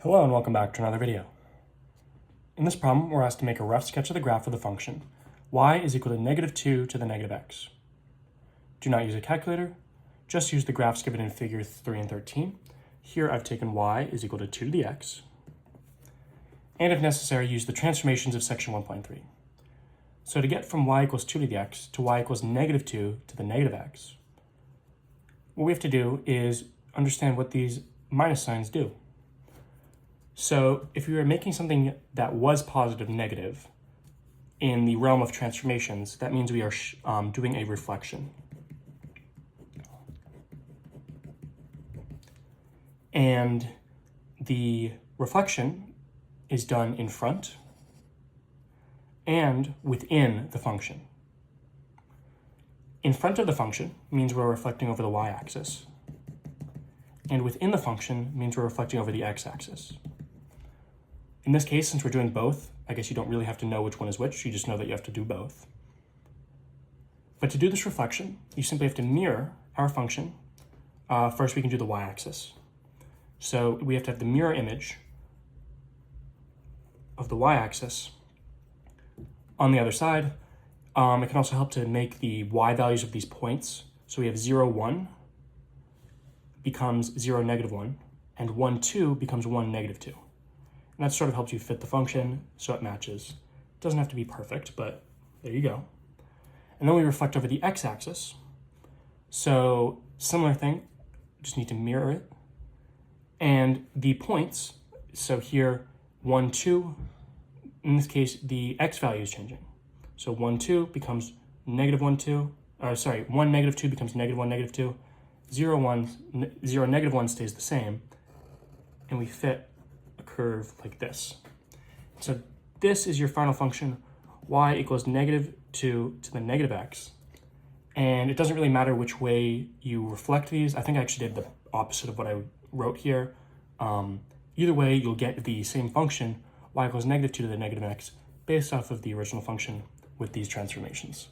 Hello and welcome back to another video. In this problem, we're asked to make a rough sketch of the graph of the function y is equal to -2 to the negative x. Do not use a calculator, just use the graphs given in figure 3 and 13. Here I've taken y is equal to 2 to the x, and if necessary, use the transformations of section 1.3. So to get from y equals 2 to the x to y equals -2 to the negative x, what we have to do is understand what these minus signs do. So if we were making something that was positive negative in the realm of transformations, that means we are doing a reflection. And the reflection is done in front and within the function. In front of the function means we're reflecting over the y-axis, and within the function means we're reflecting over the x-axis. In this case, since we're doing both, I guess you don't really have to know which one is which, you just know that you have to do both. But to do this reflection, you simply have to mirror our function. First, we can do the y-axis. So we have to have the mirror image of the y-axis on the other side. It can also help to make the y values of these points. So we have 0, 1 becomes 0, -1, and 1, 2 becomes 1, -2. And that sort of helps you fit the function so it matches. It doesn't have to be perfect, but there you go. And then we reflect over the x-axis. So similar thing, just need to mirror it. And the points, so here 1, 2, in this case, the x value is changing. So 1, 2 becomes -1, 2, 1, -2 becomes -1, -2, 0, 1, 0, -1 stays the same, and we fit a curve like this. So this is your final function, y equals -2 to the negative x. And it doesn't really matter which way you reflect these. I think I actually did the opposite of what I wrote here. Either way, you'll get the same function, y equals -2 to the negative x, based off of the original function with these transformations.